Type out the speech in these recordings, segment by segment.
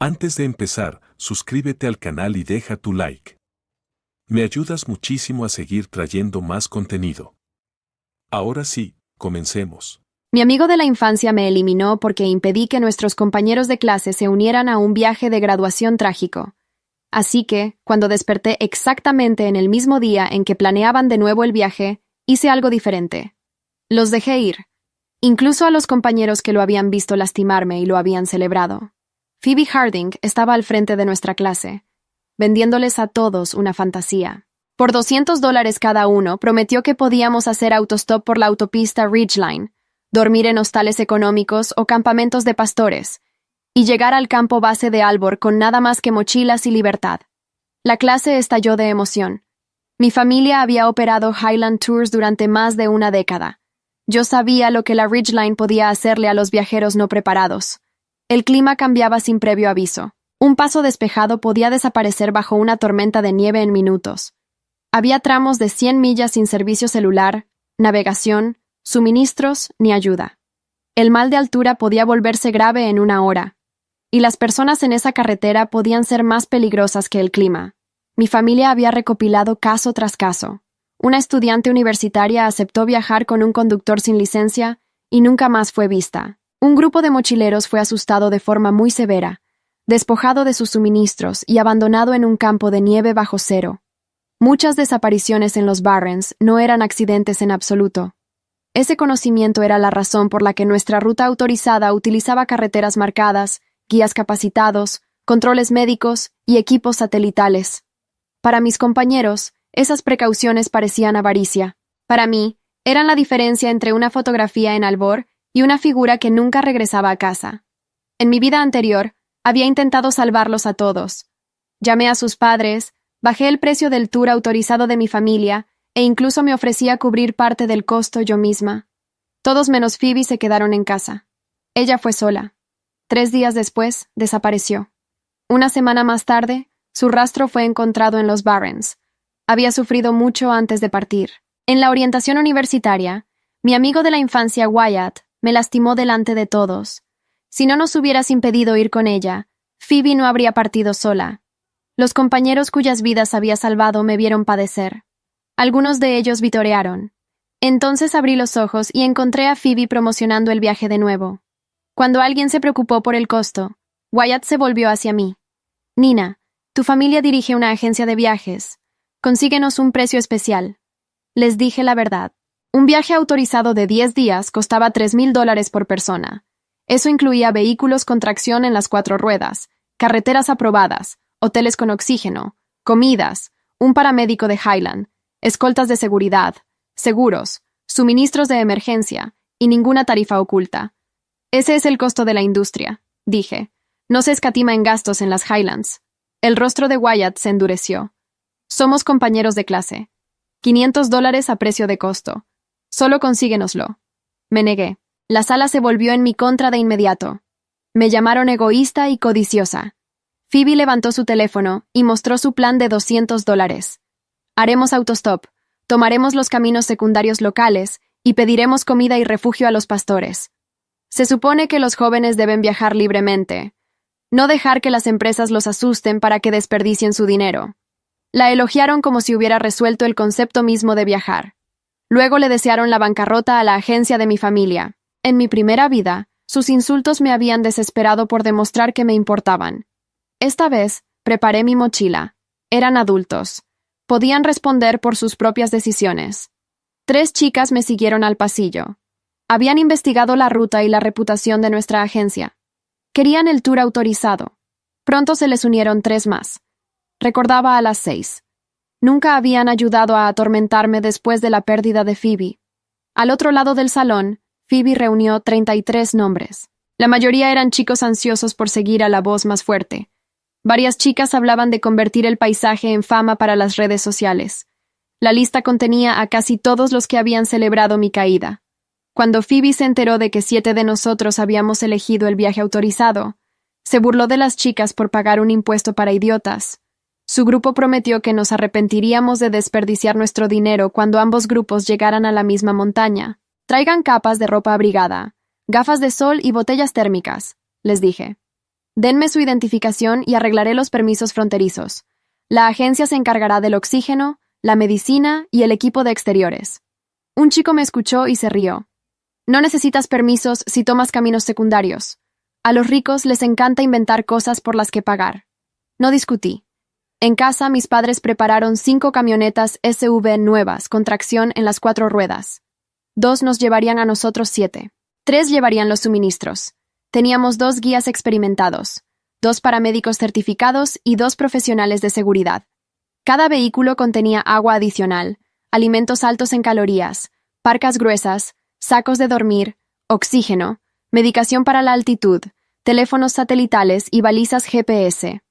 Antes de empezar, suscríbete al canal y deja tu like. Me ayudas muchísimo a seguir trayendo más contenido. Ahora sí, comencemos. Mi amigo de la infancia me eliminó porque impedí que nuestros compañeros de clase se unieran a un viaje de graduación trágico. Así que, cuando desperté exactamente en el mismo día en que planeaban de nuevo el viaje, hice algo diferente. Los dejé ir, incluso a los compañeros que lo habían visto lastimarme y lo habían celebrado. Phoebe Harding estaba al frente de nuestra clase, vendiéndoles a todos una fantasía. Por $200 cada uno, prometió que podíamos hacer autostop por la autopista Ridgeline, dormir en hostales económicos o campamentos de pastores, y llegar al campo base de Albor con nada más que mochilas y libertad. La clase estalló de emoción. Mi familia había operado Highland Tours durante más de una década. Yo sabía lo que la Ridgeline podía hacerle a los viajeros no preparados. El clima cambiaba sin previo aviso. Un paso despejado podía desaparecer bajo una tormenta de nieve en minutos. Había tramos de 100 millas sin servicio celular, navegación, suministros ni ayuda. El mal de altura podía volverse grave en una hora, y las personas en esa carretera podían ser más peligrosas que el clima. Mi familia había recopilado caso tras caso. Una estudiante universitaria aceptó viajar con un conductor sin licencia y nunca más fue vista. Un grupo de mochileros fue asustado de forma muy severa, despojado de sus suministros y abandonado en un campo de nieve bajo cero. Muchas desapariciones en los Barrens no eran accidentes en absoluto. Ese conocimiento era la razón por la que nuestra ruta autorizada utilizaba carreteras marcadas, guías capacitados, controles médicos y equipos satelitales. Para mis compañeros, esas precauciones parecían avaricia. Para mí, eran la diferencia entre una fotografía en Albor y una figura que nunca regresaba a casa. En mi vida anterior, había intentado salvarlos a todos. Llamé a sus padres, bajé el precio del tour autorizado de mi familia e incluso me ofrecía cubrir parte del costo yo misma. Todos menos Phoebe se quedaron en casa. Ella fue sola. 3 días después, desapareció. Una semana más tarde, su rastro fue encontrado en los Barrens. Había sufrido mucho antes de partir. En la orientación universitaria, mi amigo de la infancia Wyatt me lastimó delante de todos. Si no nos hubieras impedido ir con ella, Phoebe no habría partido sola. Los compañeros cuyas vidas había salvado me vieron padecer. Algunos de ellos vitorearon. Entonces abrí los ojos y encontré a Phoebe promocionando el viaje de nuevo. Cuando alguien se preocupó por el costo, Wyatt se volvió hacia mí. «Nina, tu familia dirige una agencia de viajes. Consíguenos un precio especial». Les dije la verdad. Un viaje autorizado de 10 días costaba $3,000 por persona. Eso incluía vehículos con tracción en las 4 ruedas, carreteras aprobadas, hoteles con oxígeno, comidas, un paramédico de Highland, escoltas de seguridad, seguros, suministros de emergencia y ninguna tarifa oculta. Ese es el costo de la industria, dije. No se escatima en gastos en las Highlands. El rostro de Wyatt se endureció. Somos compañeros de clase. $500 a precio de costo. Solo consíguenoslo. Me negué. La sala se volvió en mi contra de inmediato. Me llamaron egoísta y codiciosa. Phoebe levantó su teléfono y mostró su plan de $200. Haremos autostop, tomaremos los caminos secundarios locales y pediremos comida y refugio a los pastores. Se supone que los jóvenes deben viajar libremente, no dejar que las empresas los asusten para que desperdicien su dinero. La elogiaron como si hubiera resuelto el concepto mismo de viajar. Luego le desearon la bancarrota a la agencia de mi familia. En mi primera vida, sus insultos me habían desesperado por demostrar que me importaban. Esta vez, preparé mi mochila. Eran adultos. Podían responder por sus propias decisiones. 3 chicas me siguieron al pasillo. Habían investigado la ruta y la reputación de nuestra agencia. Querían el tour autorizado. Pronto se les unieron 3 más. Recordaba a las 6. Nunca habían ayudado a atormentarme después de la pérdida de Phoebe. Al otro lado del salón, Phoebe reunió 33 nombres. La mayoría eran chicos ansiosos por seguir a la voz más fuerte. Varias chicas hablaban de convertir el paisaje en fama para las redes sociales. La lista contenía a casi todos los que habían celebrado mi caída. Cuando Phoebe se enteró de que 7 de nosotros habíamos elegido el viaje autorizado, se burló de las chicas por pagar un impuesto para idiotas. Su grupo prometió que nos arrepentiríamos de desperdiciar nuestro dinero cuando ambos grupos llegaran a la misma montaña. Traigan capas de ropa abrigada, gafas de sol y botellas térmicas, les dije. Denme su identificación y arreglaré los permisos fronterizos. La agencia se encargará del oxígeno, la medicina y el equipo de exteriores. Un chico me escuchó y se rió. No necesitas permisos si tomas caminos secundarios. A los ricos les encanta inventar cosas por las que pagar. No discutí. En casa, mis padres prepararon 5 camionetas SUV nuevas con tracción en las 4 ruedas. 2 nos llevarían a nosotros 7. 3 llevarían los suministros. Teníamos 2 guías experimentados, 2 paramédicos certificados y 2 profesionales de seguridad. Cada vehículo contenía agua adicional, alimentos altos en calorías, parcas gruesas, sacos de dormir, oxígeno, medicación para la altitud, teléfonos satelitales y balizas GPS.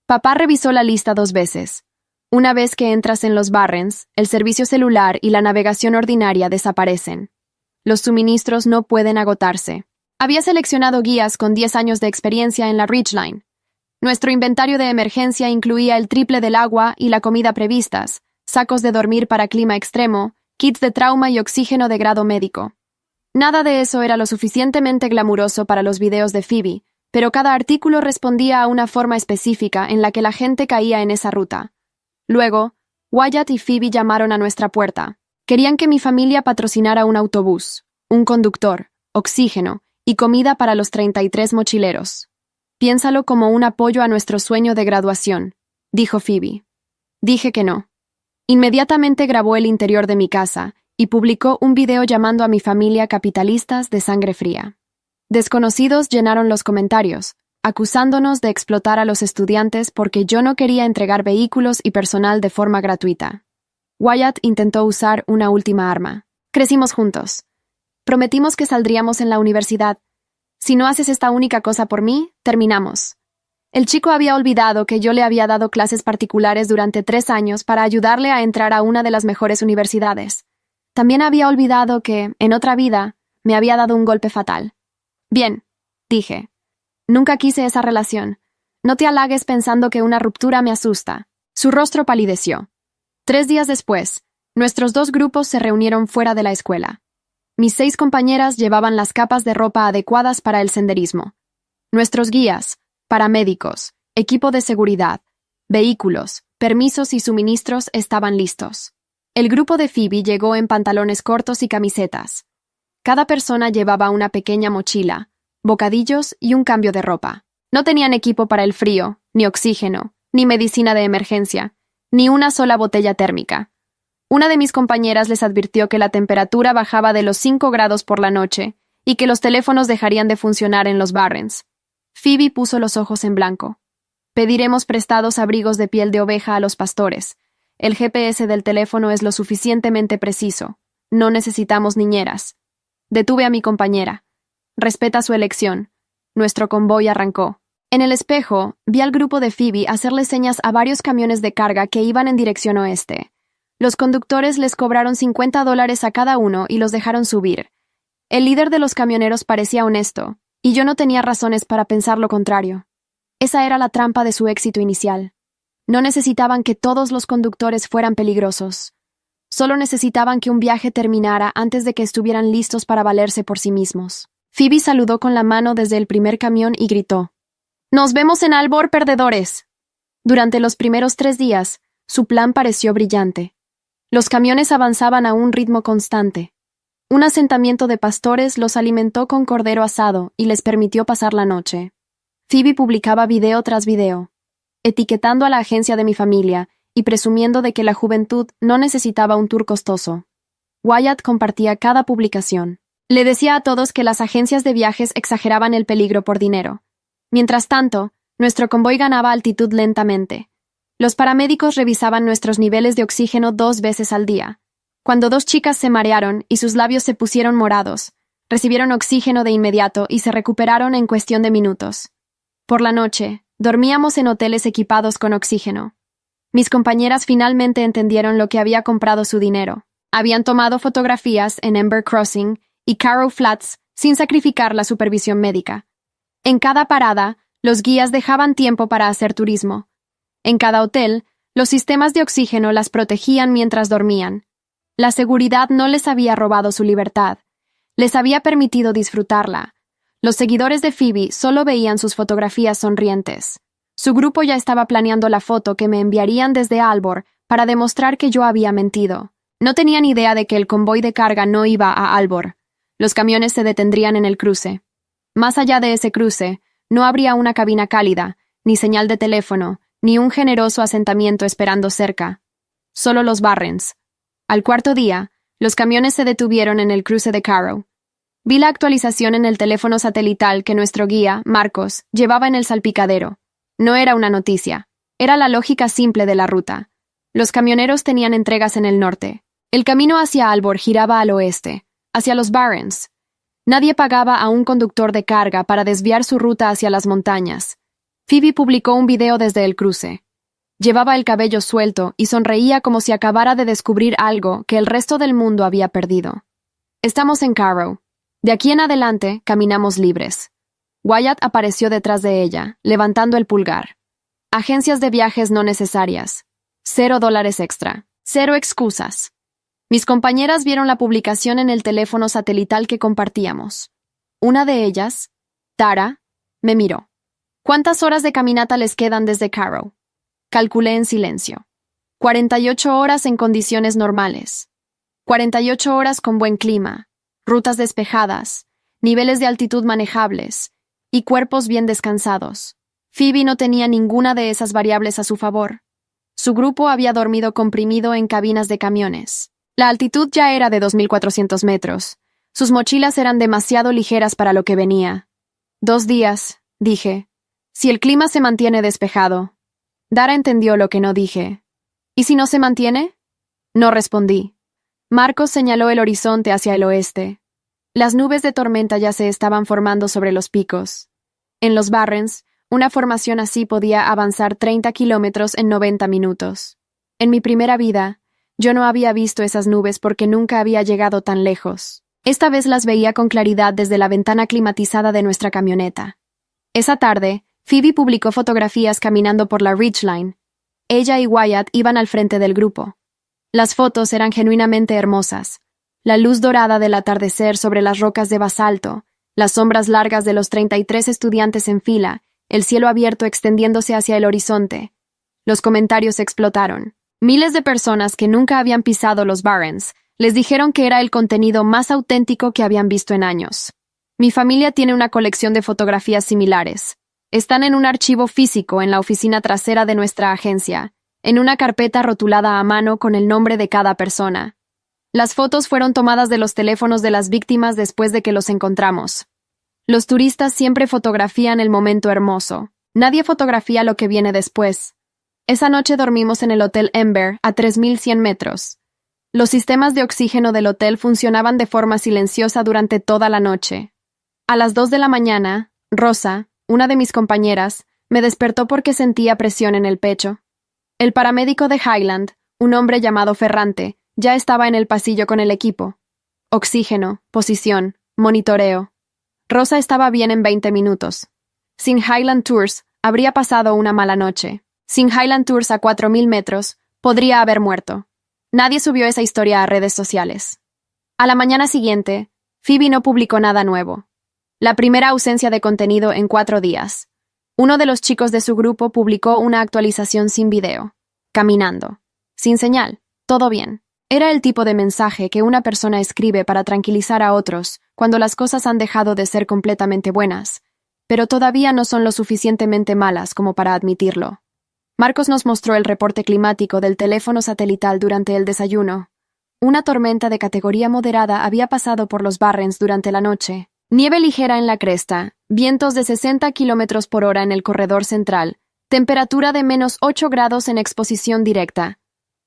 Papá revisó la lista 2 veces. Una vez que entras en los Barrens, el servicio celular y la navegación ordinaria desaparecen. Los suministros no pueden agotarse. Había seleccionado guías con 10 años de experiencia en la Ridgeline. Nuestro inventario de emergencia incluía el triple del agua y la comida previstas, sacos de dormir para clima extremo, kits de trauma y oxígeno de grado médico. Nada de eso era lo suficientemente glamuroso para los videos de Phoebe, pero cada artículo respondía a una forma específica en la que la gente caía en esa ruta. Luego, Wyatt y Phoebe llamaron a nuestra puerta. Querían que mi familia patrocinara un autobús, un conductor, oxígeno y comida para los 33 mochileros. Piénsalo como un apoyo a nuestro sueño de graduación, dijo Phoebe. Dije que no. Inmediatamente grabó el interior de mi casa y publicó un video llamando a mi familia capitalistas de sangre fría. Desconocidos llenaron los comentarios, acusándonos de explotar a los estudiantes porque yo no quería entregar vehículos y personal de forma gratuita. Wyatt intentó usar una última arma. Crecimos juntos. Prometimos que saldríamos en la universidad. Si no haces esta única cosa por mí, terminamos. El chico había olvidado que yo le había dado clases particulares durante 3 años para ayudarle a entrar a una de las mejores universidades. También había olvidado que, en otra vida, me había dado un golpe fatal. Bien, dije. Nunca quise esa relación. No te halagues pensando que una ruptura me asusta. Su rostro palideció. 3 días después, nuestros 2 grupos se reunieron fuera de la escuela. Mis 6 compañeras llevaban las capas de ropa adecuadas para el senderismo. Nuestros guías, paramédicos, equipo de seguridad, vehículos, permisos y suministros estaban listos. El grupo de Phoebe llegó en pantalones cortos y camisetas. Cada persona llevaba una pequeña mochila, bocadillos y un cambio de ropa. No tenían equipo para el frío, ni oxígeno, ni medicina de emergencia, ni una sola botella térmica. Una de mis compañeras les advirtió que la temperatura bajaba de los 5 grados por la noche y que los teléfonos dejarían de funcionar en los Barrens. Phoebe puso los ojos en blanco. Pediremos prestados abrigos de piel de oveja a los pastores. El GPS del teléfono es lo suficientemente preciso. No necesitamos niñeras. Detuve a mi compañera. Respeta su elección. Nuestro convoy arrancó. En el espejo, vi al grupo de Phoebe hacerle señas a varios camiones de carga que iban en dirección oeste. Los conductores les cobraron $50 a cada uno y los dejaron subir. El líder de los camioneros parecía honesto, y yo no tenía razones para pensar lo contrario. Esa era la trampa de su éxito inicial. No necesitaban que todos los conductores fueran peligrosos. Solo necesitaban que un viaje terminara antes de que estuvieran listos para valerse por sí mismos. Phoebe saludó con la mano desde el primer camión y gritó: «¡Nos vemos en Albor, perdedores!». Durante los primeros 3 días, su plan pareció brillante. Los camiones avanzaban a un ritmo constante. Un asentamiento de pastores los alimentó con cordero asado y les permitió pasar la noche. Phoebe publicaba video tras video, etiquetando a la agencia de mi familia y presumiendo de que la juventud no necesitaba un tour costoso. Wyatt compartía cada publicación. Le decía a todos que las agencias de viajes exageraban el peligro por dinero. Mientras tanto, nuestro convoy ganaba altitud lentamente. Los paramédicos revisaban nuestros niveles de oxígeno 2 veces al día. Cuando 2 chicas se marearon y sus labios se pusieron morados, recibieron oxígeno de inmediato y se recuperaron en cuestión de minutos. Por la noche, dormíamos en hoteles equipados con oxígeno. Mis compañeras finalmente entendieron lo que había comprado su dinero. Habían tomado fotografías en Ember Crossing y Carrow Flats sin sacrificar la supervisión médica. En cada parada, los guías dejaban tiempo para hacer turismo. En cada hotel, los sistemas de oxígeno las protegían mientras dormían. La seguridad no les había robado su libertad. Les había permitido disfrutarla. Los seguidores de Phoebe solo veían sus fotografías sonrientes. Su grupo ya estaba planeando la foto que me enviarían desde Albor para demostrar que yo había mentido. No tenían idea de que el convoy de carga no iba a Albor. Los camiones se detendrían en el cruce. Más allá de ese cruce, no habría una cabina cálida, ni señal de teléfono, ni un generoso asentamiento esperando cerca. Solo los Barrens. Al cuarto día, los camiones se detuvieron en el cruce de Carrow. Vi la actualización en el teléfono satelital que nuestro guía, Marcos, llevaba en el salpicadero. No era una noticia. Era la lógica simple de la ruta. Los camioneros tenían entregas en el norte. El camino hacia Albor giraba al oeste, hacia los Barrens. Nadie pagaba a un conductor de carga para desviar su ruta hacia las montañas. Phoebe publicó un video desde el cruce. Llevaba el cabello suelto y sonreía como si acabara de descubrir algo que el resto del mundo había perdido. Estamos en Carrow. De aquí en adelante, caminamos libres. Wyatt apareció detrás de ella, levantando el pulgar. Agencias de viajes no necesarias. $0 extra. 0 excusas. Mis compañeras vieron la publicación en el teléfono satelital que compartíamos. Una de ellas, Tara, me miró. ¿Cuántas horas de caminata les quedan desde Carrow? Calculé en silencio. 48 horas en condiciones normales. 48 horas con buen clima, rutas despejadas, niveles de altitud manejables y cuerpos bien descansados. Phoebe no tenía ninguna de esas variables a su favor. Su grupo había dormido comprimido en cabinas de camiones. La altitud ya era de 2.400 metros. Sus mochilas eran demasiado ligeras para lo que venía. 2 días, dije. Si el clima se mantiene despejado. Dara entendió lo que no dije. ¿Y si no se mantiene? No respondí. Marcos señaló el horizonte hacia el oeste. Las nubes de tormenta ya se estaban formando sobre los picos. En los Barrens, una formación así podía avanzar 30 kilómetros en 90 minutos. En mi primera vida, yo no había visto esas nubes porque nunca había llegado tan lejos. Esta vez las veía con claridad desde la ventana climatizada de nuestra camioneta. Esa tarde, Phoebe publicó fotografías caminando por la Ridgeline. Ella y Wyatt iban al frente del grupo. Las fotos eran genuinamente hermosas. La luz dorada del atardecer sobre las rocas de basalto, las sombras largas de los 33 estudiantes en fila, el cielo abierto extendiéndose hacia el horizonte. Los comentarios explotaron. Miles de personas que nunca habían pisado los Barrens les dijeron que era el contenido más auténtico que habían visto en años. Mi familia tiene una colección de fotografías similares. Están en un archivo físico en la oficina trasera de nuestra agencia, en una carpeta rotulada a mano con el nombre de cada persona. Las fotos fueron tomadas de los teléfonos de las víctimas después de que los encontramos. Los turistas siempre fotografían el momento hermoso. Nadie fotografía lo que viene después. Esa noche dormimos en el Hotel Ember a 3.100 metros. Los sistemas de oxígeno del hotel funcionaban de forma silenciosa durante toda la noche. A las 2 de la mañana, Rosa, una de mis compañeras, me despertó porque sentía presión en el pecho. El paramédico de Highland, un hombre llamado Ferrante, ya estaba en el pasillo con el equipo. Oxígeno, posición, monitoreo. Rosa estaba bien en 20 minutos. Sin Highland Tours, habría pasado una mala noche. Sin Highland Tours a 4.000 metros, podría haber muerto. Nadie subió esa historia a redes sociales. A la mañana siguiente, Phoebe no publicó nada nuevo. La primera ausencia de contenido en 4 días. Uno de los chicos de su grupo publicó una actualización sin video. Caminando. Sin señal. Todo bien. Era el tipo de mensaje que una persona escribe para tranquilizar a otros cuando las cosas han dejado de ser completamente buenas, pero todavía no son lo suficientemente malas como para admitirlo. Marcos nos mostró el reporte climático del teléfono satelital durante el desayuno. Una tormenta de categoría moderada había pasado por los Barrens durante la noche. Nieve ligera en la cresta, vientos de 60 kilómetros por hora en el corredor central, temperatura de -8 grados en exposición directa.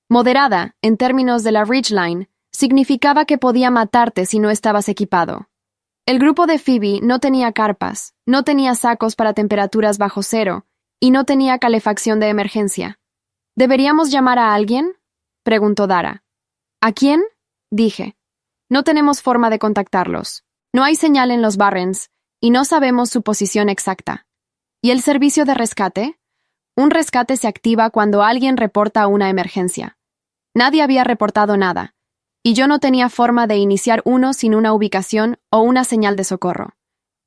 Moderada, en términos de la Ridgeline, significaba que podía matarte si no estabas equipado. El grupo de Phoebe no tenía carpas, no tenía sacos para temperaturas bajo cero, y no tenía calefacción de emergencia. ¿Deberíamos llamar a alguien?, preguntó Dara. ¿A quién?, dije. No tenemos forma de contactarlos. No hay señal en los Barrens, y no sabemos su posición exacta. ¿Y el servicio de rescate? Un rescate se activa cuando alguien reporta una emergencia. Nadie había reportado nada, y yo no tenía forma de iniciar uno sin una ubicación o una señal de socorro.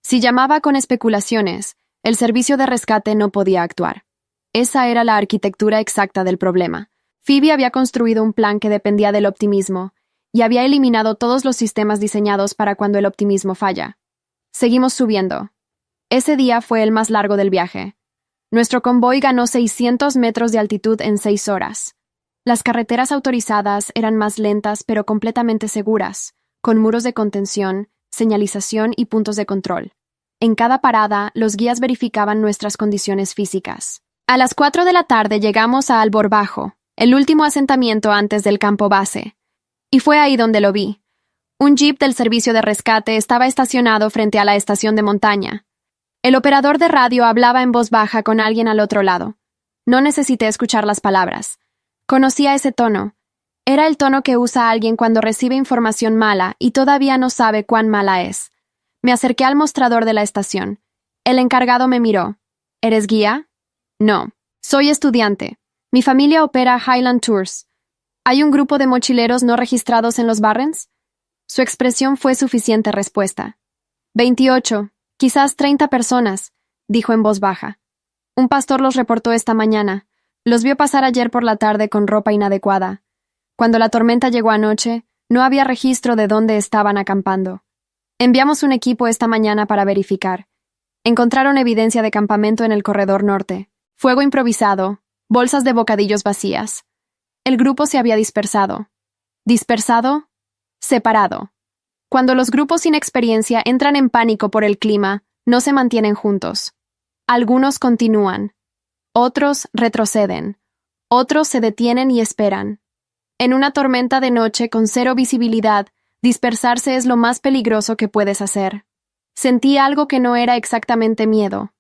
Si llamaba con especulaciones, el servicio de rescate no podía actuar. Esa era la arquitectura exacta del problema. Phoebe había construido un plan que dependía del optimismo y había eliminado todos los sistemas diseñados para cuando el optimismo falla. Seguimos subiendo. Ese día fue el más largo del viaje. Nuestro convoy ganó 600 metros de altitud en 6 horas. Las carreteras autorizadas eran más lentas pero completamente seguras, con muros de contención, señalización y puntos de control. En cada parada, los guías verificaban nuestras condiciones físicas. A las 4 de la tarde llegamos a Albor Bajo, el último asentamiento antes del campo base. Y fue ahí donde lo vi. Un jeep del servicio de rescate estaba estacionado frente a la estación de montaña. El operador de radio hablaba en voz baja con alguien al otro lado. No necesité escuchar las palabras. Conocía ese tono. Era el tono que usa alguien cuando recibe información mala y todavía no sabe cuán mala es. Me acerqué al mostrador de la estación. El encargado me miró. ¿Eres guía? No. Soy estudiante. Mi familia opera Highland Tours. ¿Hay un grupo de mochileros no registrados en los Barrens? Su expresión fue suficiente respuesta. 28, quizás 30 personas, dijo en voz baja. Un pastor los reportó esta mañana. Los vio pasar ayer por la tarde con ropa inadecuada. Cuando la tormenta llegó anoche, no había registro de dónde estaban acampando. Enviamos un equipo esta mañana para verificar. Encontraron evidencia de campamento en el corredor norte. Fuego improvisado, bolsas de bocadillos vacías. El grupo se había dispersado. ¿Dispersado? Separado. Cuando los grupos sin experiencia entran en pánico por el clima, no se mantienen juntos. Algunos continúan. Otros retroceden. Otros se detienen y esperan. En una tormenta de noche con 0 visibilidad, dispersarse es lo más peligroso que puedes hacer. Sentí algo que no era exactamente miedo.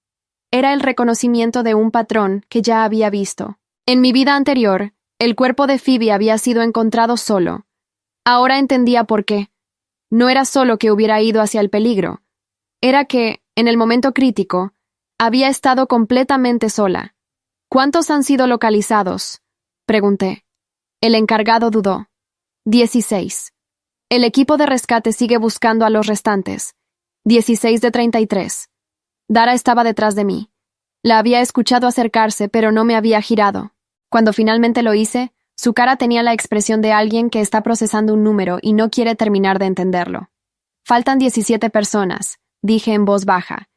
Era el reconocimiento de un patrón que ya había visto. En mi vida anterior, el cuerpo de Phoebe había sido encontrado solo. Ahora entendía por qué. No era solo que hubiera ido hacia el peligro. Era que, en el momento crítico, había estado completamente sola. ¿Cuántos han sido localizados?, pregunté. El encargado dudó. 16. El equipo de rescate sigue buscando a los restantes. 16 de 33. Dara estaba detrás de mí. La había escuchado acercarse, pero no me había girado. Cuando finalmente lo hice, su cara tenía la expresión de alguien que está procesando un número y no quiere terminar de entenderlo. Faltan 17 personas, dije en voz baja,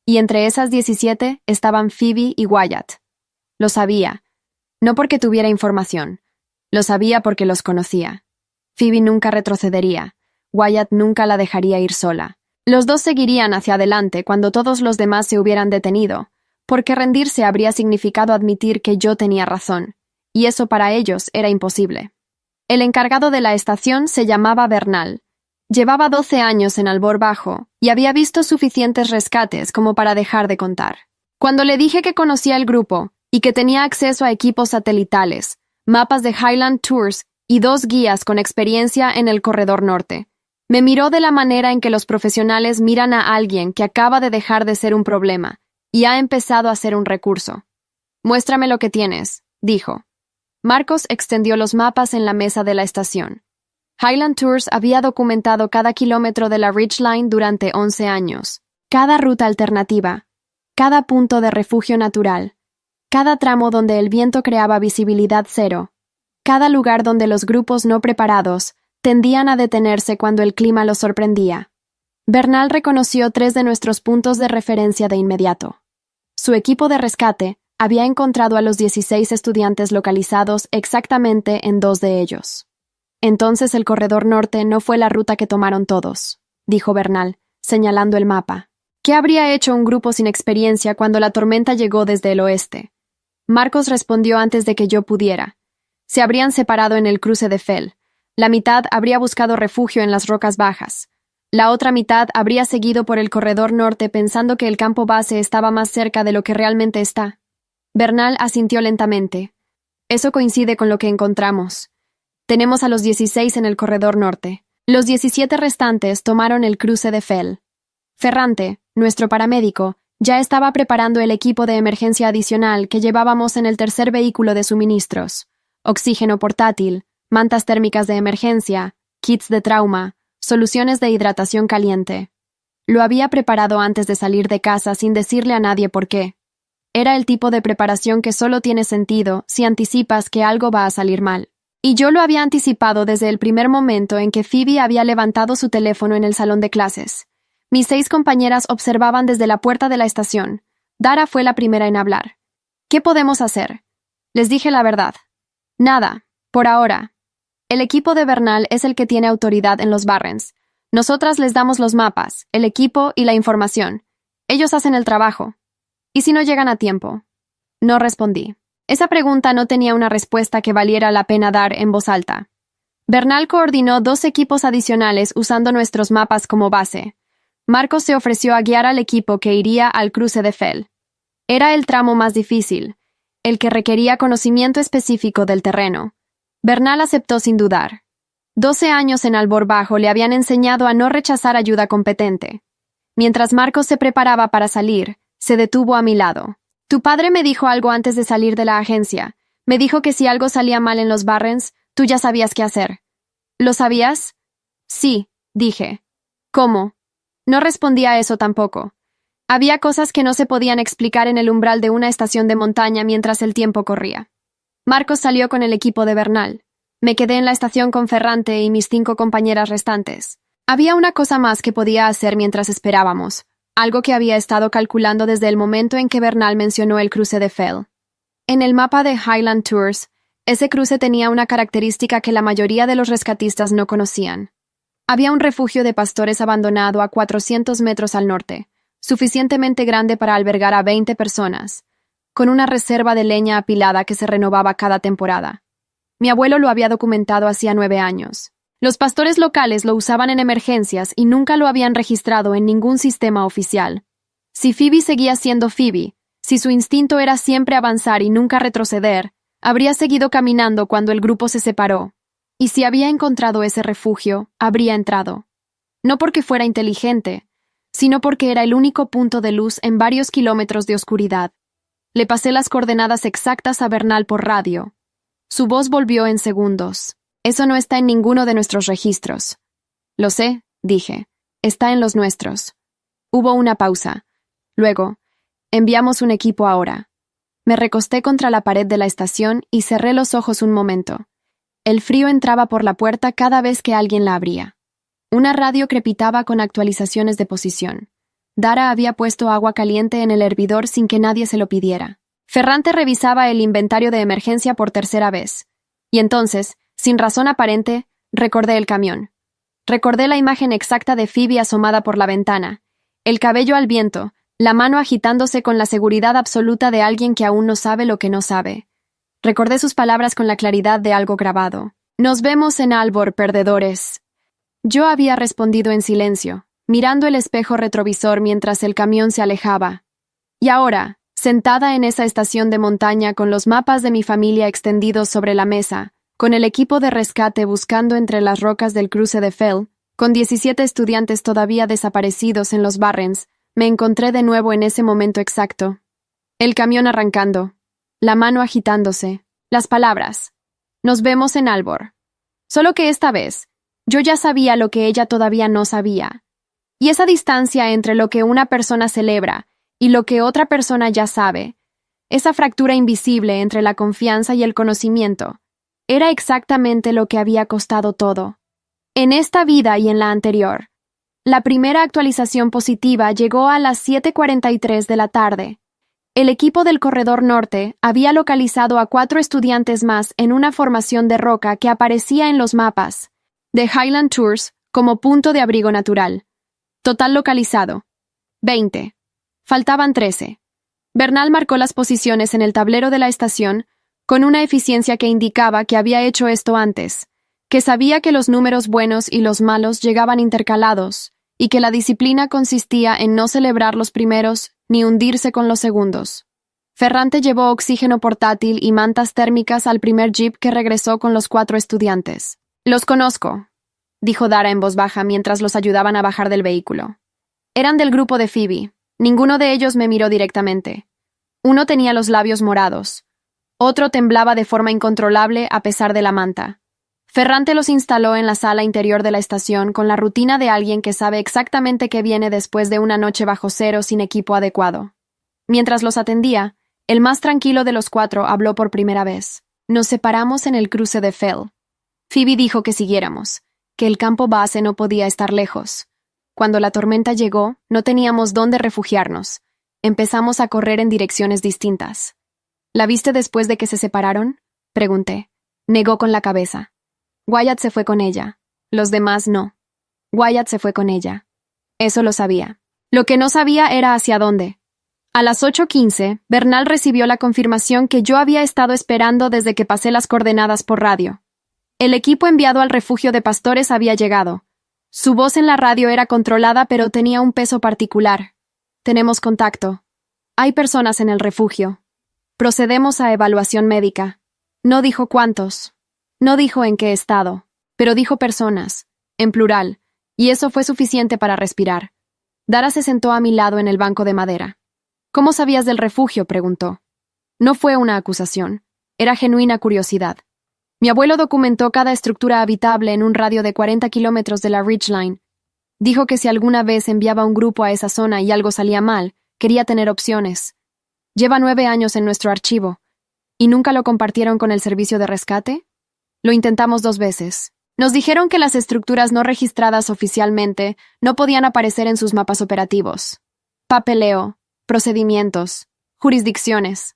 y entre esas 17 estaban Phoebe y Wyatt. Lo sabía, no porque tuviera información. Lo sabía porque los conocía. Phoebe nunca retrocedería. Wyatt nunca la dejaría ir sola. Los dos seguirían hacia adelante cuando todos los demás se hubieran detenido, porque rendirse habría significado admitir que yo tenía razón, y eso para ellos era imposible. El encargado de la estación se llamaba Bernal. Llevaba 12 años en Albor Bajo y había visto suficientes rescates como para dejar de contar. Cuando le dije que conocía el grupo y que tenía acceso a equipos satelitales, mapas de Highland Tours y 2 guías con experiencia en el corredor norte, me miró de la manera en que los profesionales miran a alguien que acaba de dejar de ser un problema y ha empezado a ser un recurso. «Muéstrame lo que tienes», dijo. Marcos extendió los mapas en la mesa de la estación. Highland Tours había documentado cada kilómetro de la Ridgeline durante 11 años. Cada ruta alternativa, cada punto de refugio natural, cada tramo donde el viento creaba visibilidad cero, cada lugar donde los grupos no preparados tendían a detenerse cuando el clima los sorprendía. Bernal reconoció 3 de nuestros puntos de referencia de inmediato. Su equipo de rescate había encontrado a los 16 estudiantes localizados exactamente en 2 de ellos. Entonces el corredor norte no fue la ruta que tomaron todos, dijo Bernal, señalando el mapa. ¿Qué habría hecho un grupo sin experiencia cuando la tormenta llegó desde el oeste? Marcos respondió antes de que yo pudiera. Se habrían separado en el cruce de Fell. La mitad habría buscado refugio en las rocas bajas. La otra mitad habría seguido por el corredor norte pensando que el campo base estaba más cerca de lo que realmente está. Bernal asintió lentamente. Eso coincide con lo que encontramos. Tenemos a los 16 en el corredor norte. Los 17 restantes tomaron el cruce de Fell. Ferrante, nuestro paramédico, ya estaba preparando el equipo de emergencia adicional que llevábamos en el tercer vehículo de suministros. Oxígeno portátil, mantas térmicas de emergencia, kits de trauma, soluciones de hidratación caliente. Lo había preparado antes de salir de casa sin decirle a nadie por qué. Era el tipo de preparación que solo tiene sentido si anticipas que algo va a salir mal. Y yo lo había anticipado desde el primer momento en que Phoebe había levantado su teléfono en el salón de clases. Mis 6 compañeras observaban desde la puerta de la estación. Dara fue la primera en hablar. ¿Qué podemos hacer? Les dije la verdad. Nada, por ahora. El equipo de Bernal es el que tiene autoridad en los Barrens. Nosotras les damos los mapas, el equipo y la información. Ellos hacen el trabajo. ¿Y si no llegan a tiempo? No respondí. Esa pregunta no tenía una respuesta que valiera la pena dar en voz alta. Bernal coordinó 2 equipos adicionales usando nuestros mapas como base. Marcos se ofreció a guiar al equipo que iría al cruce de Fell. Era el tramo más difícil, el que requería conocimiento específico del terreno. Bernal aceptó sin dudar. 12 años en Albor Bajo le habían enseñado a no rechazar ayuda competente. Mientras Marcos se preparaba para salir, se detuvo a mi lado. Tu padre me dijo algo antes de salir de la agencia. Me dijo que si algo salía mal en los Barrens, tú ya sabías qué hacer. ¿Lo sabías? Sí, dije. ¿Cómo? No respondí a eso tampoco. Había cosas que no se podían explicar en el umbral de una estación de montaña mientras el tiempo corría. Marcos salió con el equipo de Bernal. Me quedé en la estación con Ferrante y mis 5 compañeras restantes. Había una cosa más que podía hacer mientras esperábamos, algo que había estado calculando desde el momento en que Bernal mencionó el cruce de Fell. En el mapa de Highland Tours, ese cruce tenía una característica que la mayoría de los rescatistas no conocían. Había un refugio de pastores abandonado a 400 metros al norte, suficientemente grande para albergar a 20 personas, con una reserva de leña apilada que se renovaba cada temporada. Mi abuelo lo había documentado hacía 9 años. Los pastores locales lo usaban en emergencias y nunca lo habían registrado en ningún sistema oficial. Si Phoebe seguía siendo Phoebe, si su instinto era siempre avanzar y nunca retroceder, habría seguido caminando cuando el grupo se separó. Y si había encontrado ese refugio, habría entrado. No porque fuera inteligente, sino porque era el único punto de luz en varios kilómetros de oscuridad. Le pasé las coordenadas exactas a Bernal por radio. Su voz volvió en segundos. Eso no está en ninguno de nuestros registros. Lo sé, dije. Está en los nuestros. Hubo una pausa. Luego, enviamos un equipo ahora. Me recosté contra la pared de la estación y cerré los ojos un momento. El frío entraba por la puerta cada vez que alguien la abría. Una radio crepitaba con actualizaciones de posición. Dara había puesto agua caliente en el hervidor sin que nadie se lo pidiera. Ferrante revisaba el inventario de emergencia por 3ª vez. Y entonces, sin razón aparente, recordé el camión. Recordé la imagen exacta de Phoebe asomada por la ventana, el cabello al viento, la mano agitándose con la seguridad absoluta de alguien que aún no sabe lo que no sabe. Recordé sus palabras con la claridad de algo grabado. Nos vemos en Albor, perdedores. Yo había respondido en silencio, mirando el espejo retrovisor mientras el camión se alejaba. Y ahora, sentada en esa estación de montaña con los mapas de mi familia extendidos sobre la mesa, con el equipo de rescate buscando entre las rocas del cruce de Fell, con 17 estudiantes todavía desaparecidos en los Barrens, me encontré de nuevo en ese momento exacto. El camión arrancando, la mano agitándose, las palabras. Nos vemos en Albor. Solo que esta vez, yo ya sabía lo que ella todavía no sabía. Y esa distancia entre lo que una persona celebra y lo que otra persona ya sabe, esa fractura invisible entre la confianza y el conocimiento, era exactamente lo que había costado todo. En esta vida y en la anterior. La primera actualización positiva llegó a las 7:43 de la tarde. El equipo del Corredor Norte había localizado a 4 estudiantes más en una formación de roca que aparecía en los mapas de Highland Tours como punto de abrigo natural. Total localizado: 20. Faltaban 13. Bernal marcó las posiciones en el tablero de la estación con una eficiencia que indicaba que había hecho esto antes, que sabía que los números buenos y los malos llegaban intercalados, y que la disciplina consistía en no celebrar los primeros ni hundirse con los segundos. Ferrante llevó oxígeno portátil y mantas térmicas al primer jeep que regresó con los 4 estudiantes. «Los conozco», dijo Dara en voz baja mientras los ayudaban a bajar del vehículo. Eran del grupo de Phoebe. Ninguno de ellos me miró directamente. Uno tenía los labios morados. Otro temblaba de forma incontrolable a pesar de la manta. Ferrante los instaló en la sala interior de la estación con la rutina de alguien que sabe exactamente qué viene después de una noche bajo cero sin equipo adecuado. Mientras los atendía, el más tranquilo de los cuatro habló por primera vez. Nos separamos en el cruce de Fell. Phoebe dijo que siguiéramos, que el campo base no podía estar lejos. Cuando la tormenta llegó, no teníamos dónde refugiarnos. Empezamos a correr en direcciones distintas. ¿La viste después de que se separaron?, pregunté. Negó con la cabeza. Wyatt se fue con ella. Los demás no. Wyatt se fue con ella. Eso lo sabía. Lo que no sabía era hacia dónde. A las 8:15, Bernal recibió la confirmación que yo había estado esperando desde que pasé las coordenadas por radio. El equipo enviado al refugio de pastores había llegado. Su voz en la radio era controlada, pero tenía un peso particular. Tenemos contacto. Hay personas en el refugio. Procedemos a evaluación médica. No dijo cuántos. No dijo en qué estado. Pero dijo personas, en plural, y eso fue suficiente para respirar. Dara se sentó a mi lado en el banco de madera. ¿Cómo sabías del refugio?, preguntó. No fue una acusación. Era genuina curiosidad. Mi abuelo documentó cada estructura habitable en un radio de 40 kilómetros de la Ridgeline. Dijo que si alguna vez enviaba un grupo a esa zona y algo salía mal, quería tener opciones. Lleva 9 años en nuestro archivo. ¿Y nunca lo compartieron con el servicio de rescate? Lo intentamos 2 veces. Nos dijeron que las estructuras no registradas oficialmente no podían aparecer en sus mapas operativos. Papeleo, procedimientos, jurisdicciones.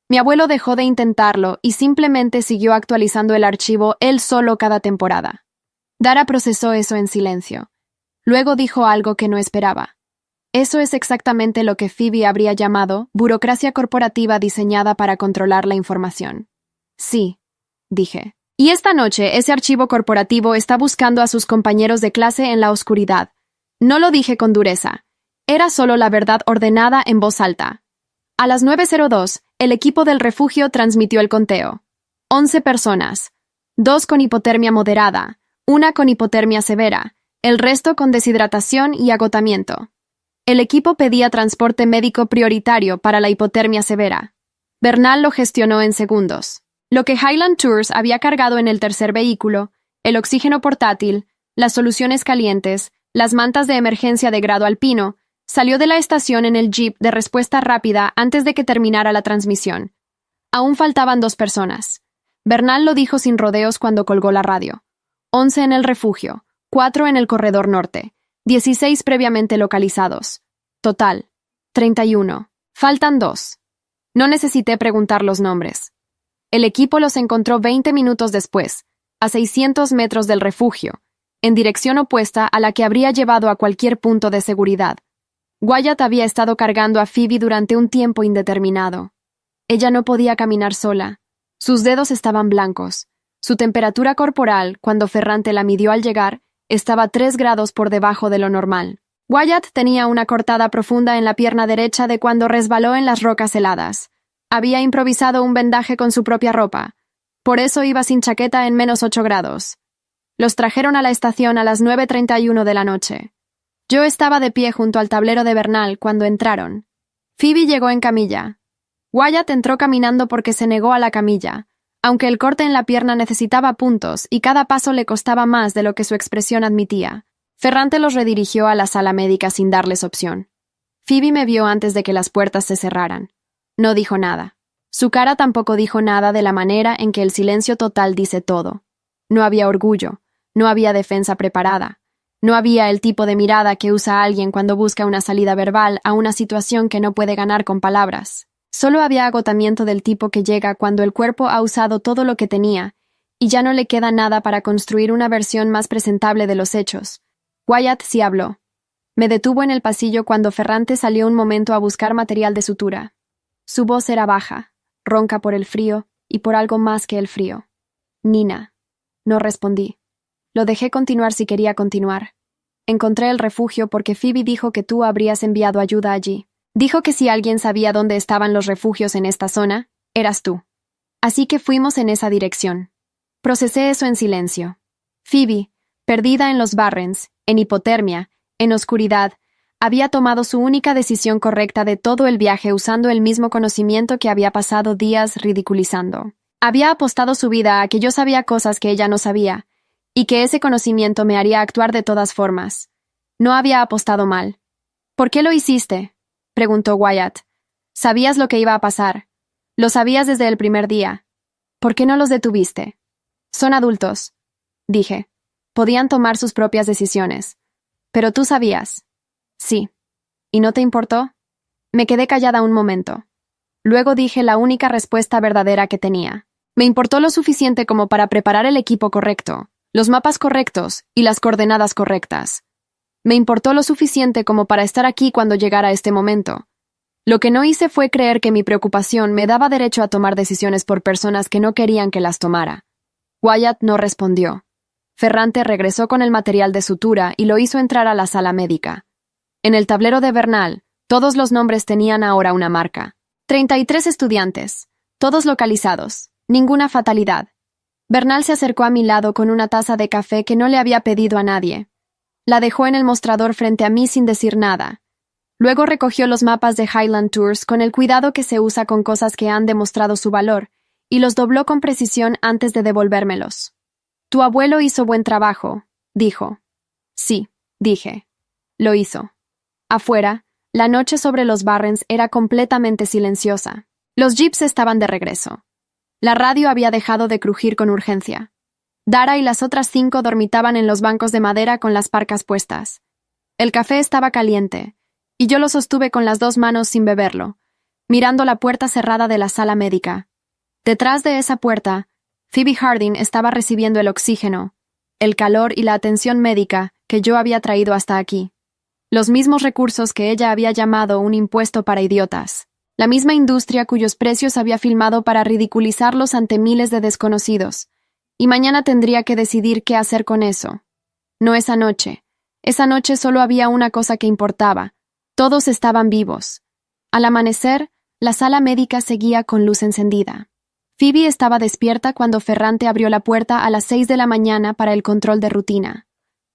Mi abuelo dejó de intentarlo y simplemente siguió actualizando el archivo él solo cada temporada. Dara procesó eso en silencio. Luego dijo algo que no esperaba. Eso es exactamente lo que Phoebe habría llamado burocracia corporativa diseñada para controlar la información. Sí, dije. Y esta noche ese archivo corporativo está buscando a sus compañeros de clase en la oscuridad. No lo dije con dureza. Era solo la verdad ordenada en voz alta. A las 9:02, el equipo del refugio transmitió el conteo. 11 personas. 2 con hipotermia moderada, 1 con hipotermia severa, el resto con deshidratación y agotamiento. El equipo pedía transporte médico prioritario para la hipotermia severa. Bernal lo gestionó en segundos. Lo que Highland Tours había cargado en el tercer vehículo, el oxígeno portátil, las soluciones calientes, las mantas de emergencia de grado alpino, salió de la estación en el jeep de respuesta rápida antes de que terminara la transmisión. Aún faltaban 2 personas. Bernal lo dijo sin rodeos cuando colgó la radio. 11 en el refugio, 4 en el corredor norte, 16 previamente localizados. Total, 31. Faltan 2. No necesité preguntar los nombres. El equipo los encontró 20 minutos después, a 600 metros del refugio, en dirección opuesta a la que habría llevado a cualquier punto de seguridad. Wyatt había estado cargando a Phoebe durante un tiempo indeterminado. Ella no podía caminar sola. Sus dedos estaban blancos. Su temperatura corporal, cuando Ferrante la midió al llegar, estaba 3 grados por debajo de lo normal. Wyatt tenía una cortada profunda en la pierna derecha de cuando resbaló en las rocas heladas. Había improvisado un vendaje con su propia ropa. Por eso iba sin chaqueta en -8 grados. Los trajeron a la estación a las 9:31 de la noche. Yo estaba de pie junto al tablero de Bernal cuando entraron. Phoebe llegó en camilla. Wyatt entró caminando porque se negó a la camilla, aunque el corte en la pierna necesitaba puntos y cada paso le costaba más de lo que su expresión admitía. Ferrante los redirigió a la sala médica sin darles opción. Phoebe me vio antes de que las puertas se cerraran. No dijo nada. Su cara tampoco dijo nada de la manera en que el silencio total dice todo. No había orgullo, no había defensa preparada. No había el tipo de mirada que usa alguien cuando busca una salida verbal a una situación que no puede ganar con palabras. Solo había agotamiento del tipo que llega cuando el cuerpo ha usado todo lo que tenía y ya no le queda nada para construir una versión más presentable de los hechos. Wyatt sí habló. Me detuvo en el pasillo cuando Ferrante salió un momento a buscar material de sutura. Su voz era baja, ronca por el frío y por algo más que el frío. Nina. No respondí. Lo dejé continuar si quería continuar. Encontré el refugio porque Phoebe dijo que tú habrías enviado ayuda allí. Dijo que si alguien sabía dónde estaban los refugios en esta zona, eras tú. Así que fuimos en esa dirección. Procesé eso en silencio. Phoebe, perdida en los Barrens, en hipotermia, en oscuridad, había tomado su única decisión correcta de todo el viaje usando el mismo conocimiento que había pasado días ridiculizando. Había apostado su vida a que yo sabía cosas que ella no sabía, y que ese conocimiento me haría actuar de todas formas. No había apostado mal. ¿Por qué lo hiciste?, preguntó Wyatt. Sabías lo que iba a pasar. Lo sabías desde el primer día. ¿Por qué no los detuviste? Son adultos, dije. Podían tomar sus propias decisiones. Pero tú sabías. Sí. ¿Y no te importó? Me quedé callada un momento. Luego dije la única respuesta verdadera que tenía. Me importó lo suficiente como para preparar el equipo correcto, los mapas correctos y las coordenadas correctas. Me importó lo suficiente como para estar aquí cuando llegara este momento. Lo que no hice fue creer que mi preocupación me daba derecho a tomar decisiones por personas que no querían que las tomara. Wyatt no respondió. Ferrante regresó con el material de sutura y lo hizo entrar a la sala médica. En el tablero de Bernal, todos los nombres tenían ahora una marca. 33 estudiantes, todos localizados, ninguna fatalidad. Bernal se acercó a mi lado con una taza de café que no le había pedido a nadie. La dejó en el mostrador frente a mí sin decir nada. Luego recogió los mapas de Highland Tours con el cuidado que se usa con cosas que han demostrado su valor, y los dobló con precisión antes de devolvérmelos. Tu abuelo hizo buen trabajo, dijo. Sí, dije. Lo hizo. Afuera, la noche sobre los Barrens era completamente silenciosa. Los jeeps estaban de regreso. La radio había dejado de crujir con urgencia. Dara y las otras 5 dormitaban en los bancos de madera con las parcas puestas. El café estaba caliente, y yo lo sostuve con las 2 manos sin beberlo, mirando la puerta cerrada de la sala médica. Detrás de esa puerta, Phoebe Harding estaba recibiendo el oxígeno, el calor y la atención médica que yo había traído hasta aquí. Los mismos recursos que ella había llamado un impuesto para idiotas. La misma industria cuyos precios había filmado para ridiculizarlos ante miles de desconocidos. Y mañana tendría que decidir qué hacer con eso. No esa noche. Esa noche solo había una cosa que importaba. Todos estaban vivos. Al amanecer, la sala médica seguía con luz encendida. Phoebe estaba despierta cuando Ferrante abrió la puerta a las 6 de la mañana para el control de rutina.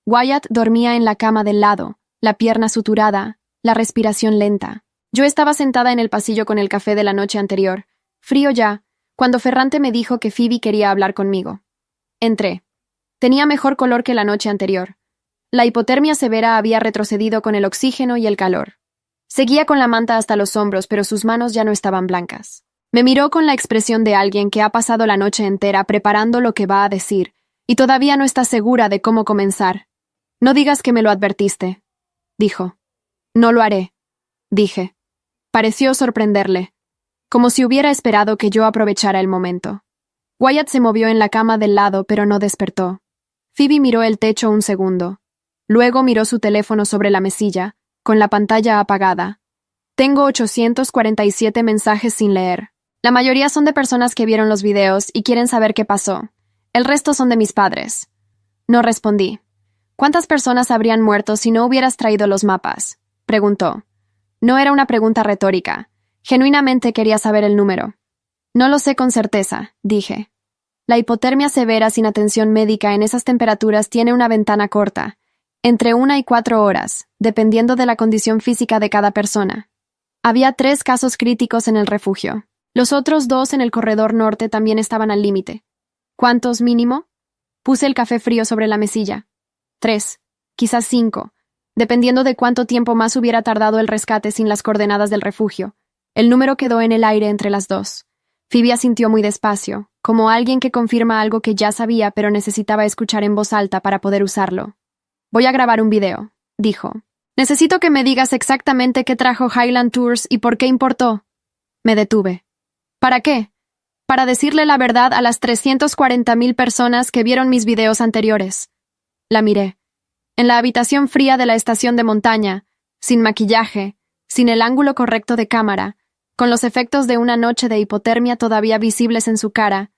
Wyatt dormía en la cama del lado, la pierna suturada, la respiración lenta. Yo estaba sentada en el pasillo con el café de la noche anterior, frío ya, cuando Ferrante me dijo que Phoebe quería hablar conmigo. Entré. Tenía mejor color que la noche anterior. La hipotermia severa había retrocedido con el oxígeno y el calor. Seguía con la manta hasta los hombros, pero sus manos ya no estaban blancas. Me miró con la expresión de alguien que ha pasado la noche entera preparando lo que va a decir, y todavía no está segura de cómo comenzar. No digas que me lo advertiste, dijo. No lo haré, dije. Pareció sorprenderle, como si hubiera esperado que yo aprovechara el momento. Wyatt se movió en la cama del lado, pero no despertó. Phoebe miró el techo un segundo. Luego miró su teléfono sobre la mesilla, con la pantalla apagada. Tengo 847 mensajes sin leer. La mayoría son de personas que vieron los videos y quieren saber qué pasó. El resto son de mis padres. No respondí. ¿Cuántas personas habrían muerto si no hubieras traído los mapas?, preguntó. No era una pregunta retórica. Genuinamente quería saber el número. No lo sé con certeza, dije. La hipotermia severa sin atención médica en esas temperaturas tiene una ventana corta, entre 1 y 4 horas, dependiendo de la condición física de cada persona. Había 3 casos críticos en el refugio. Los otros 2 en el corredor norte también estaban al límite. ¿Cuántos mínimo? Puse el café frío sobre la mesilla. 3, quizás 5, dependiendo de cuánto tiempo más hubiera tardado el rescate sin las coordenadas del refugio. El número quedó en el aire entre las 2. Phoebe asintió muy despacio, como alguien que confirma algo que ya sabía pero necesitaba escuchar en voz alta para poder usarlo. Voy a grabar un video, dijo. Necesito que me digas exactamente qué trajo Highland Tours y por qué importó. Me detuve. ¿Para qué? Para decirle la verdad a las 340.000 personas que vieron mis videos anteriores. La miré. En la habitación fría de la estación de montaña, sin maquillaje, sin el ángulo correcto de cámara, con los efectos de una noche de hipotermia todavía visibles en su cara,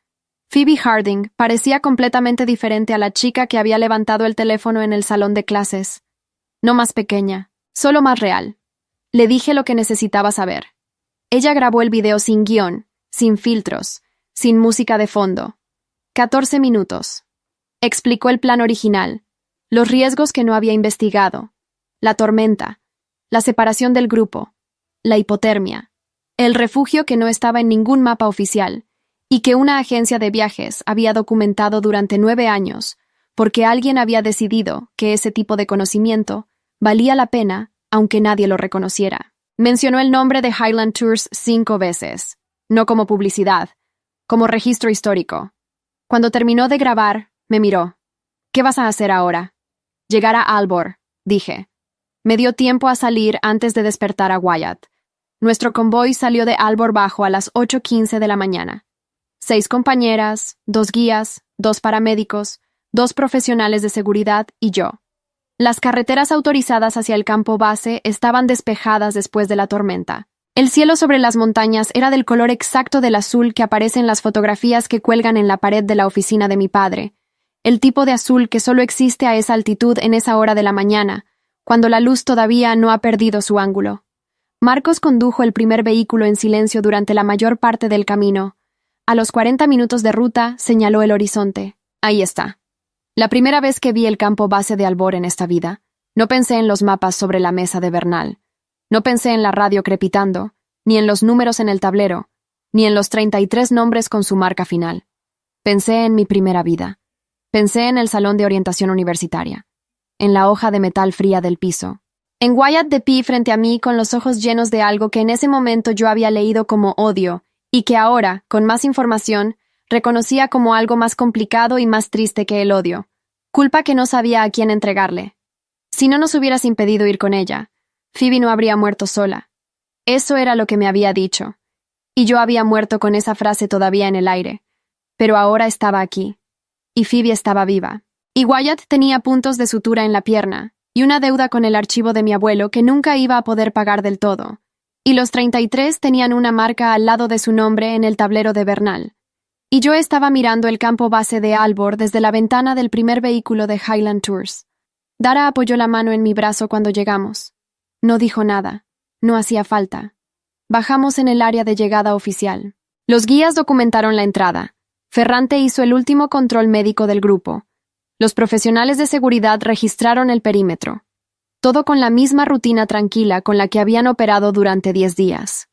Phoebe Harding parecía completamente diferente a la chica que había levantado el teléfono en el salón de clases. No más pequeña, solo más real. Le dije lo que necesitaba saber. Ella grabó el video sin guión, sin filtros, sin música de fondo. 14 minutos. Explicó el plan original, los riesgos que no había investigado, la tormenta, la separación del grupo, la hipotermia, el refugio que no estaba en ningún mapa oficial, y que una agencia de viajes había documentado durante 9 años, porque alguien había decidido que ese tipo de conocimiento valía la pena aunque nadie lo reconociera. Mencionó el nombre de Highland Tours 5 veces, no como publicidad, como registro histórico. Cuando terminó de grabar, me miró. ¿Qué vas a hacer ahora? Llegar a Aalborg, dije. Me dio tiempo a salir antes de despertar a Wyatt. Nuestro convoy salió de Aalborg Bajo a las 8:15 de la mañana. 6 compañeras, 2 guías, 2 paramédicos, 2 profesionales de seguridad y yo. Las carreteras autorizadas hacia el campo base estaban despejadas después de la tormenta. El cielo sobre las montañas era del color exacto del azul que aparece en las fotografías que cuelgan en la pared de la oficina de mi padre, el tipo de azul que solo existe a esa altitud en esa hora de la mañana, cuando la luz todavía no ha perdido su ángulo. Marcos condujo el primer vehículo en silencio durante la mayor parte del camino. A los 40 minutos de ruta, señaló el horizonte. Ahí está. La primera vez que vi el campo base de Aalborg en esta vida, no pensé en los mapas sobre la mesa de Bernal. No pensé en la radio crepitando, ni en los números en el tablero, ni en los 33 nombres con su marca final. Pensé en mi primera vida. Pensé en el salón de orientación universitaria, en la hoja de metal fría del piso, en Wyatt de pie frente a mí con los ojos llenos de algo que en ese momento yo había leído como odio y que ahora, con más información, reconocía como algo más complicado y más triste que el odio. Culpa que no sabía a quién entregarle. Si no nos hubieras impedido ir con ella, Phoebe no habría muerto sola. Eso era lo que me había dicho. Y yo había muerto con esa frase todavía en el aire. Pero ahora estaba aquí. Y Phoebe estaba viva. Y Wyatt tenía puntos de sutura en la pierna, y una deuda con el archivo de mi abuelo que nunca iba a poder pagar del todo. Y los 33 tenían una marca al lado de su nombre en el tablero de Bernal. Y yo estaba mirando el campo base de Aalborg desde la ventana del primer vehículo de Highland Tours. Dara apoyó la mano en mi brazo cuando llegamos. No dijo nada. No hacía falta. Bajamos en el área de llegada oficial. Los guías documentaron la entrada. Ferrante hizo el último control médico del grupo. Los profesionales de seguridad registraron el perímetro. Todo con la misma rutina tranquila con la que habían operado durante 10 días.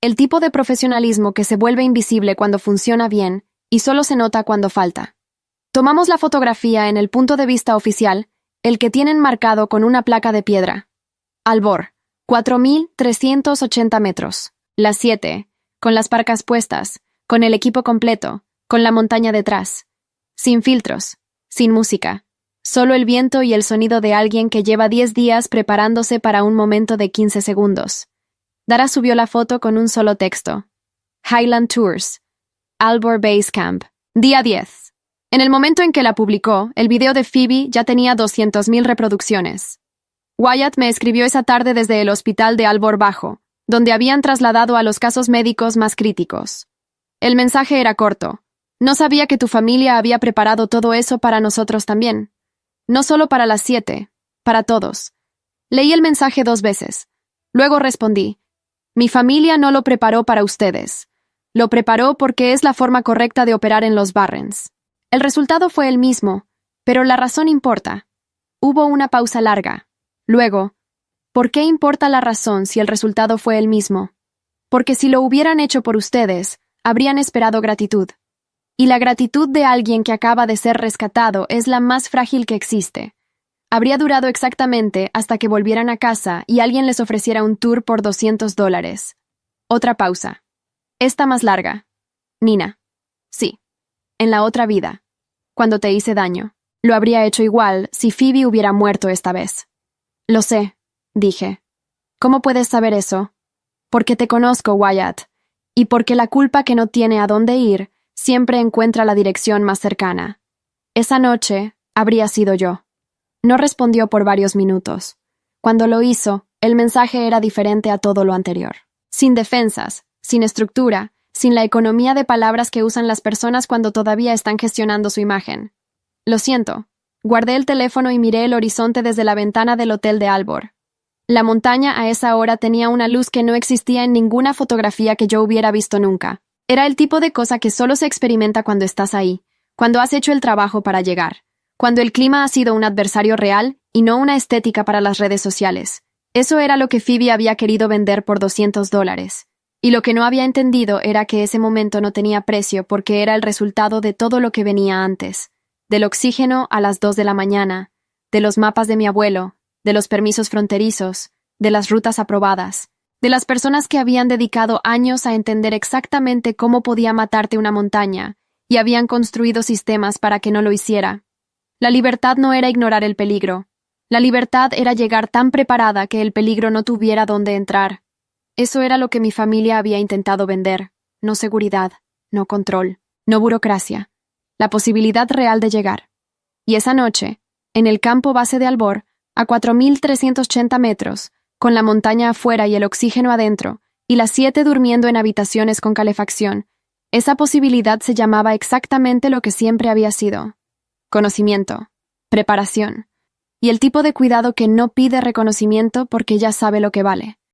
El tipo de profesionalismo que se vuelve invisible cuando funciona bien y solo se nota cuando falta. Tomamos la fotografía en el punto de vista oficial, el que tienen marcado con una placa de piedra. Aalborg, 4.380 metros. Las 7, con las parcas puestas, con el equipo completo, con la montaña detrás. Sin filtros, sin música. Solo el viento y el sonido de alguien que lleva 10 días preparándose para un momento de 15 segundos. Dara subió la foto con un solo texto. Highland Tours. Aalborg Base Camp. Día 10. En el momento en que la publicó, el video de Phoebe ya tenía 200.000 reproducciones. Wyatt me escribió esa tarde desde el hospital de Aalborg Bajo, donde habían trasladado a los casos médicos más críticos. El mensaje era corto. No sabía que tu familia había preparado todo eso para nosotros también. No solo para las 7, para todos. Leí el mensaje 2 veces. Luego respondí. Mi familia no lo preparó para ustedes. Lo preparó porque es la forma correcta de operar en los Barrens. El resultado fue el mismo, pero la razón importa. Hubo una pausa larga. Luego, ¿por qué importa la razón si el resultado fue el mismo? Porque si lo hubieran hecho por ustedes, habrían esperado gratitud. Y la gratitud de alguien que acaba de ser rescatado es la más frágil que existe. Habría durado exactamente hasta que volvieran a casa y alguien les ofreciera un tour por $200. Otra pausa. Esta más larga. Nina. Sí. En la otra vida. Cuando te hice daño. Lo habría hecho igual si Phoebe hubiera muerto esta vez. Lo sé, dije. ¿Cómo puedes saber eso? Porque te conozco, Wyatt. Y porque la culpa que no tiene a dónde ir siempre encuentra la dirección más cercana. Esa noche habría sido yo. No respondió por varios minutos. Cuando lo hizo, el mensaje era diferente a todo lo anterior. Sin defensas, sin estructura, sin la economía de palabras que usan las personas cuando todavía están gestionando su imagen. Lo siento. Guardé el teléfono y miré el horizonte desde la ventana del hotel de Aalborg. La montaña a esa hora tenía una luz que no existía en ninguna fotografía que yo hubiera visto nunca. Era el tipo de cosa que solo se experimenta cuando estás ahí, cuando has hecho el trabajo para llegar. Cuando el clima ha sido un adversario real y no una estética para las redes sociales. Eso era lo que Phoebe había querido vender por $200. Y lo que no había entendido era que ese momento no tenía precio porque era el resultado de todo lo que venía antes, del oxígeno a las 2 de la mañana, de los mapas de mi abuelo, de los permisos fronterizos, de las rutas aprobadas, de las personas que habían dedicado años a entender exactamente cómo podía matarte una montaña y habían construido sistemas para que no lo hiciera. La libertad no era ignorar el peligro. La libertad era llegar tan preparada que el peligro no tuviera dónde entrar. Eso era lo que mi familia había intentado vender. No seguridad, no control, no burocracia. La posibilidad real de llegar. Y esa noche, en el campo base de Albor, a 4.380 metros, con la montaña afuera y el oxígeno adentro, y las 7 durmiendo en habitaciones con calefacción, esa posibilidad se llamaba exactamente lo que siempre había sido: conocimiento, preparación, y el tipo de cuidado que no pide reconocimiento porque ya sabe lo que vale.